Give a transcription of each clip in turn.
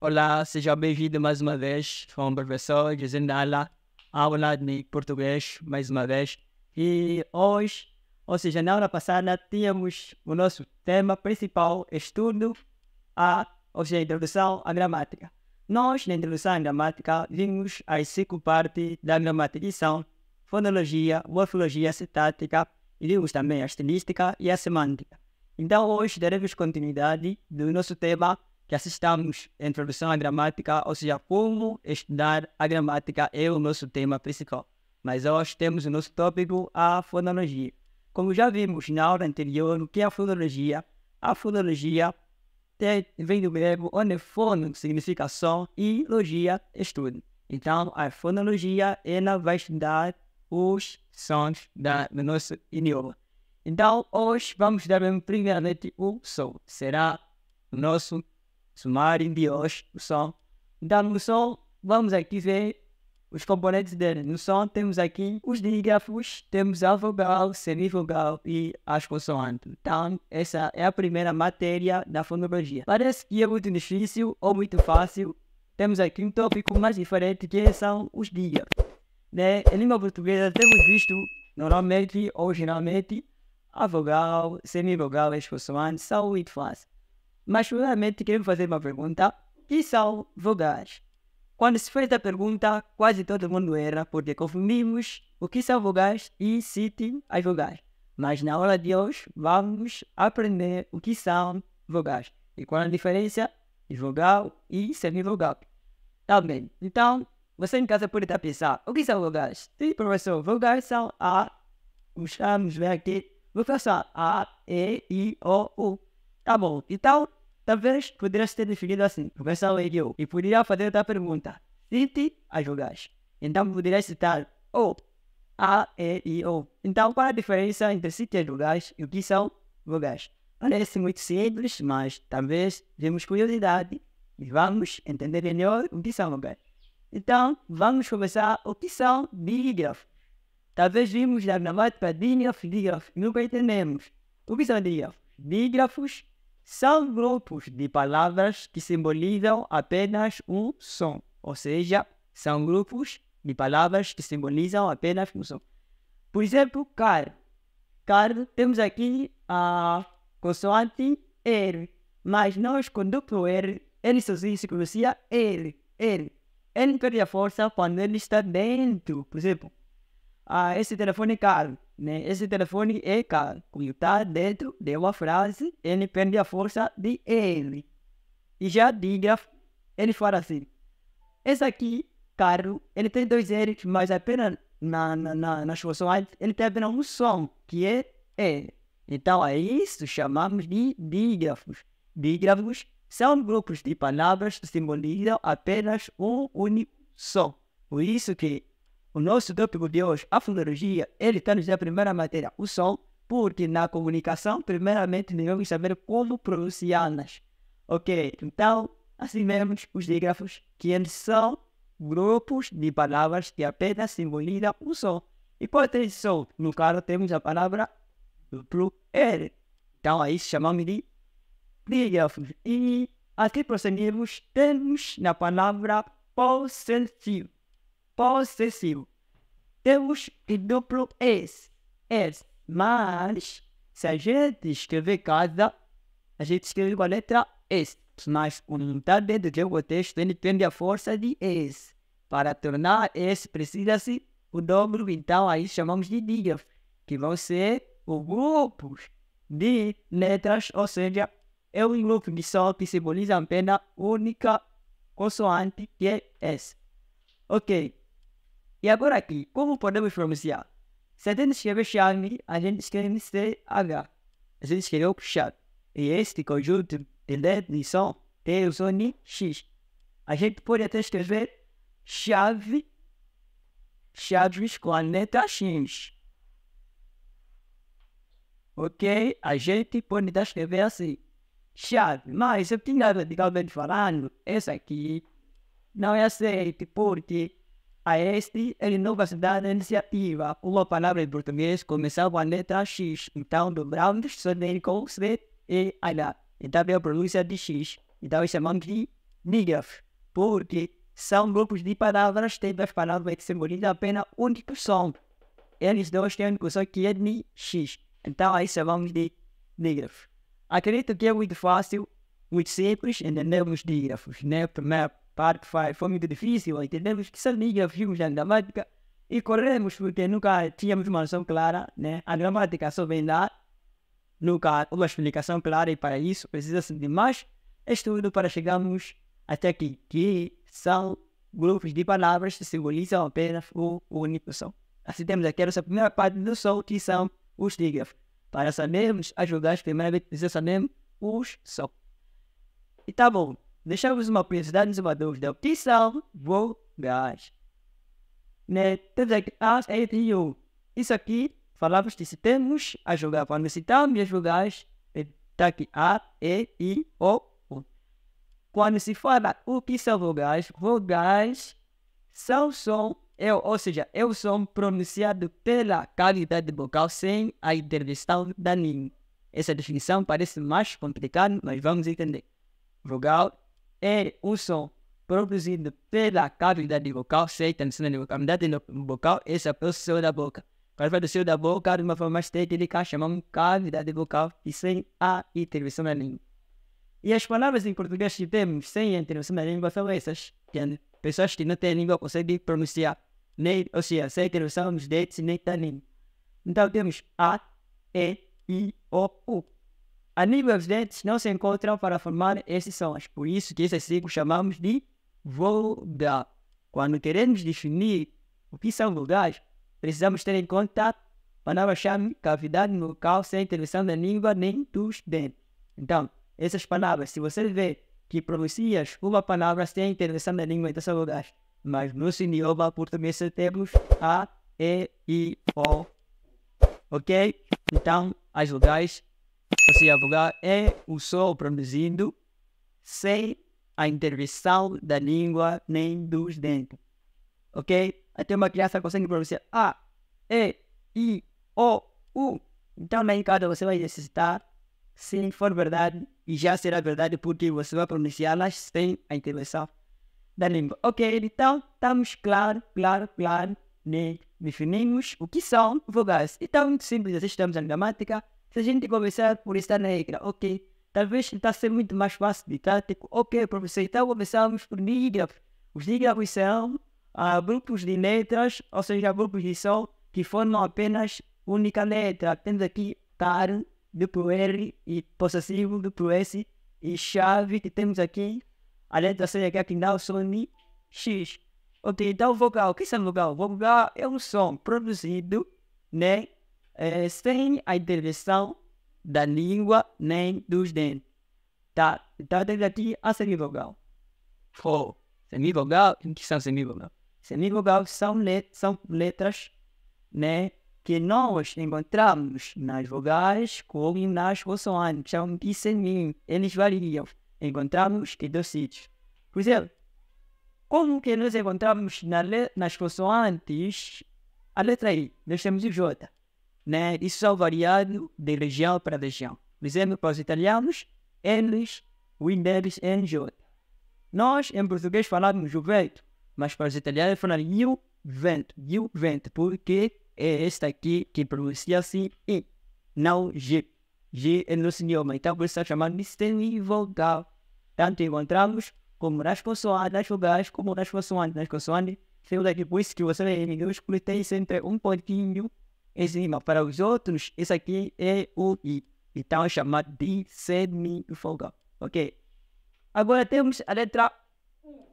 Olá, seja bem-vindo mais uma vez com o professor Gisendala, aula de português mais uma vez. E hoje, ou seja, na aula passada, tínhamos o nosso tema principal, ou seja, introdução à gramática. Nós, na introdução à gramática, vimos as 5 partes da gramática, que são fonologia, morfologia, sintática, e vimos também a estilística e a semântica. Então, hoje daremos continuidade do nosso tema, que assistamos a introdução à gramática, ou seja, como estudar a gramática é o nosso tema principal. Mas hoje temos o nosso tópico, a fonologia. Como já vimos na aula anterior, o que é a fonologia? A fonologia vem do grego onde fono significa som e logia estudo. Então, a fonologia, ela vai estudar os sons do nosso idioma. Então, hoje vamos dar primeiramente o som. Será o nosso sumário de hoje, o som. Então, no som, vamos aqui ver os componentes dele. No som, temos aqui os dígrafos, temos a vogal, semivogal e as consoantes. Então, essa é a primeira matéria da fonologia. Parece que é muito difícil ou muito fácil. Temos aqui um tópico mais diferente, que são os dígrafos. Em língua portuguesa, temos visto, normalmente ou geralmente, a vogal, semivogal e as consoantes são muito fáceis. Mas, primeiramente, quero fazer uma pergunta. O que são vogais? Quando se faz a pergunta, quase todo mundo erra, porque confundimos o que são vogais e citem as vogais. Mas na aula de hoje, vamos aprender o que são vogais e qual a diferença de vogal e semivogal. Tá bem? Então, você em casa pode estar pensando, o que são vogais? Sim, professor, vogais são vamos ver aqui, vogais são A, E, I, O, U. Tá bom, então, talvez poderia ter definido assim, professor E, I, O. E poderia fazer outra pergunta, cite as vogais. Então, poderia citar O, A, E, I, O. Então, qual a diferença entre cite as vogais e o que são vogais? Parece muito simples, mas talvez temos curiosidade e vamos entender melhor o que são vogais. Então, vamos começar o que são dígrafos. Talvez vimos na gramática dígrafos, nunca entendemos. O que são dígrafos? Dígrafos são grupos de palavras que simbolizam apenas um som. Ou seja, são grupos de palavras que simbolizam apenas um som. Por exemplo, car. Car, temos aqui a consoante R. Mas nós, com duplo R, ele sozinho se pronuncia R. Ele perde a força quando ele está dentro. Por exemplo, esse telefone é caro, né? Esse telefone é caro. Quando está dentro de uma frase, ele perde a força de ele. E já dígrafo, ele fala assim. Esse aqui, carro, ele tem 2 R's, mas apenas nas consoantes, ele tem apenas um som, que é E. Então, a isso chamamos de dígrafos. Dígrafos são grupos de palavras que simbolizam apenas um único som. Por isso que o nosso tópico de hoje, a fonologia, ele está nos dando a primeira matéria, o som, porque na comunicação, primeiramente, devemos saber como pronunciá-las. Ok? Então, assim vemos os dígrafos, que eles são grupos de palavras que apenas simbolizam o som. E pode ter som. No caso, temos a palavra duplo R. Então, aí chamamos de dígrafos. E aqui prosseguimos, temos na palavra possessivo. Possessivo. Temos o duplo S. Mas, se a gente escrever casa, a gente escreve com a letra S. Mas, quando está dentro de um contexto, ele perde a força de S. Para tornar S, precisa-se o dobro. Então, aí chamamos de dígrafos, que vão ser os grupos de letras, ou seja, é um grupo de som que simboliza apenas única consoante, que é S. Ok. E agora aqui, como podemos pronunciar? Se a gente escrever chave, a gente escreve CH. A gente escreveu chave. E este conjunto de letras de som tem o som de X. A gente pode até escrever chaves com a letra X. Ok? A gente pode até escrever assim. Chave. Mas eu tinha radicalmente falando, essa aqui não é aceita, porque a este ele não vai se dar na iniciativa. Uma palavra em português começar com a letra X. Então, dobramos só dele com C e H. Então, é a pronúncia de X. Então, chamamos de dígrafos, porque são grupos de palavras, tem duas palavras que simbolizam apenas um único som. Eles dois têm um único som que é de X. Então aí chamamos de dígrafos. Acredito que é muito fácil, muito simples entendermos dígrafos, né? A primeira parte foi muito difícil, entendemos que são dígrafos na gramática e corremos porque nunca tínhamos uma noção clara, né? A gramática só vem lá, nunca há uma explicação clara e para isso precisa-se de mais estudo para chegarmos até aqui, que são grupos de palavras que simbolizam apenas o único som. Assim temos aqui essa primeira parte do som, que são os dígrafos. Para sabermos as vogais, primeiramente precisamos saber os sons. E tá bom, deixamos uma curiosidade, uma dúvida. O que são vogais? Né? Temos aqui A, E, I, U. Isso aqui, falamos que se temos as vogais. Quando citamos as vogais, está aqui A, E, I, O, U. Quando se fala o que são vogais, vogais são som, ou seja, é o som pronunciado pela cavidade vocal sem a intervenção da língua. Essa definição parece mais complicada, mas vamos entender. Vogal é um som produzido pela cavidade vocal sem intervenção da língua. A cavidade vocal é o céu da boca. Quando fala do céu da boca, de uma forma mais técnica, chamamos cavidade vocal e sem a intervenção da língua. E as palavras em português que temos sem a intervenção da língua são essas. Pessoas que não têm língua conseguem pronunciar, nem, ou seja, sem intervenção dos dentes nem da língua. Então temos A, E, I, O, U. A língua e os dentes não se encontram para formar esses sons, por isso que esses ciclos chamamos de vogal. Quando queremos definir o que são vogais, precisamos ter em conta a palavra-chave cavidade vocal sem intervenção da língua nem dos dentes. Então, essas palavras, se você vê que pronuncias uma palavra sem intervenção da língua, então são vogais. Mas no idioma português temos A, E, I, O. Ok? Então, as vogais, ou seja, a vogal é o som produzido sem a intervenção da língua nem dos dentes. Ok? Até uma criança consegue pronunciar A, E, I, O, U. Então, na casa você vai necessitar, se for verdade, e já será verdade porque você vai pronunciá-las sem a intervenção da língua. Ok, então estamos claro, né? Definimos o que são vogais. Então, muito simples, assim estamos na gramática. Se a gente começar por esta regra, ok, talvez está a ser muito mais fácil de prático. Ok, professor, então começamos por dígrafos. Os dígrafos são grupos de letras, ou seja, grupos de som que formam apenas única letra. Temos aqui tar, duplo R e possessivo, duplo S e chave que temos aqui. A letra C aqui final som de X. Ok, então vogal. O que é vogal? Vogal é um som produzido, né, sem a intervenção da língua nem dos dentes. Tá? Então temos aqui a semivogal. Semivogal, o que são semivogal? Semivogal são letras, né, que nós encontramos nas vogais como nas consoantes, são de semi, eles variam. Encontramos em dois sítios. Por exemplo, como que nós encontramos nas consoantes a letra I? Nós temos o J, né? Isso são variado de região para região. Por exemplo, para os italianos, eles, o I deles é J. Nós, em português, falamos juvento, mas para os italianos falamos juvento, porque é esta aqui que pronuncia assim I, não G. G é no idioma, então por isso está chamado de semivogal. Tanto encontramos como nas consoantes, nas vogais, como nas consoantes. Nas consoantes, temos aqui, por isso que você vê em minúsculo, tem sempre um pontinho em cima. Para os outros, esse aqui é o I. Então é chamado de semivogal. Ok? Agora temos a letra U.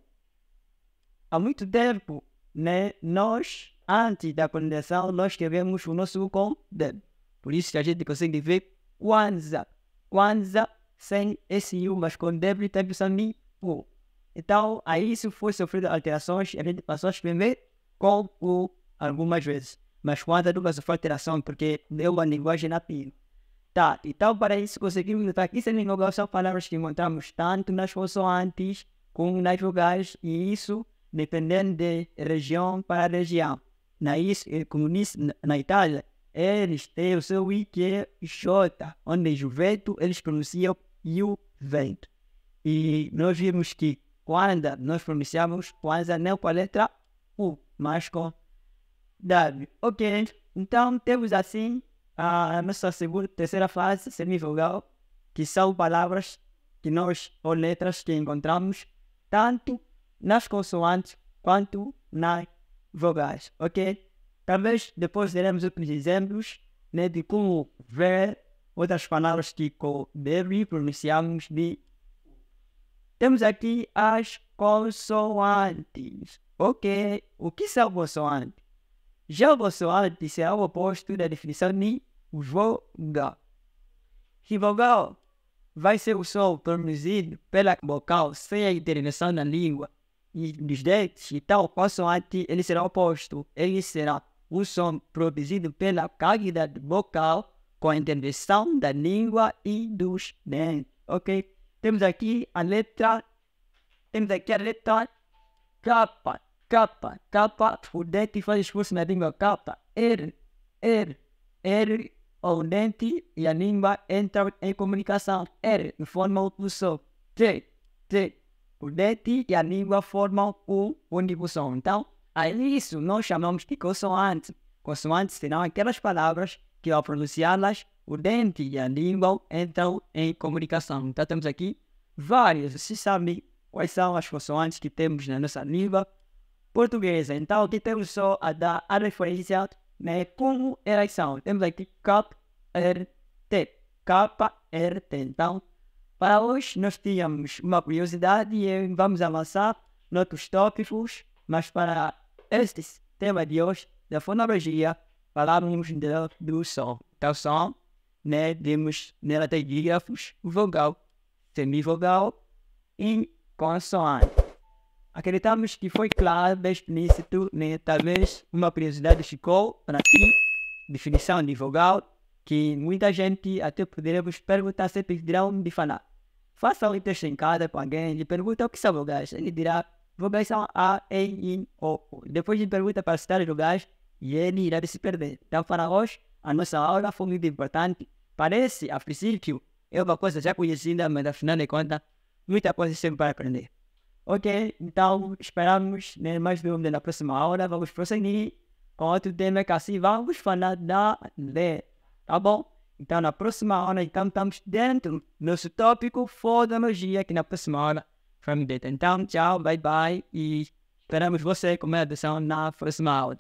Há muito tempo, né, nós, antes da colonização, nós escrevemos o nosso com D. Por isso que a gente consegue ver Kwanzaa. Kwanzaa sem SU, mas com W tem precisando de U. Então, aí isso foi sofrendo alterações, a gente passou a escrever com U algumas vezes. Mas Kwanzaa nunca sofreu alteração, porque deu uma linguagem nativa. Tá, então para isso conseguimos notar que semivogal são palavras que encontramos tanto nas consoantes como nas vogais, e isso dependendo de região para região. Como disse, na Itália, eles têm o seu I que é J, onde juvento eles pronunciam juvento. E nós vimos que Kwanzaa, nós pronunciamos Kwanzaa não com a letra U, mas com W. Ok, então temos assim a nossa terceira fase semivogal, que são palavras que nós, ou letras que encontramos tanto nas consoantes quanto nas vogais, ok? Talvez depois teremos outros exemplos, né, de como ver outras palavras que com deve pronunciamos de. Temos aqui as consoantes, ok? O que são consoantes? Já o consoante será o oposto da definição de vogal. Que vogal vai ser o som produzido pela vocal sem a intervenção na língua e dos dentes. Então, o consoante ele será o oposto. Ele será o som produzido pela cavidade vocal com a intervenção da língua e dos dentes. Ok? Temos aqui a letra K. K, o dente faz esforço na língua K. R, o dente e a língua entram em comunicação. R formam o som. T, o dente e a língua formam o único som. Então, a isso nós chamamos de consoante. Consoantes serão aquelas palavras que ao pronunciá-las, o dente e a língua entram em comunicação. Então, temos aqui várias. Você sabe quais são as consoantes que temos na nossa língua portuguesa. Então, aqui temos só a dar a referência, né, como elas são. Temos aqui KRT. Então, para hoje nós tínhamos uma curiosidade e vamos avançar em outros tópicos, mas para este tema de hoje, da fonologia, falamos do som. Então, som, né, temos nela tem dígrafos, vogal, semivogal e consoante. Acreditamos que foi claro desde o início, né? Talvez uma curiosidade ficou para ti, definição de vogal, que muita gente até poderíamos perguntar se dirão de falar. Faça um teste em casa com alguém e pergunta o que são vogais. Ele dirá, vogais são A, E, I, O. Depois de pergunta para citar os vogais e ele irá se perder. Então, para hoje, a nossa aula foi muito importante. Parece, a princípio, é uma coisa já conhecida, mas afinal de contas, muita coisa sempre para aprender. Ok, então esperamos, né, mais vídeos na próxima aula. Vamos prosseguir com outro tema que assim vamos falar da letra, tá bom? Então na próxima aula então, estamos dentro do nosso tópico fonologia, que na próxima aula vamos ver. Então tchau, bye bye e esperamos você com a atenção na próxima aula.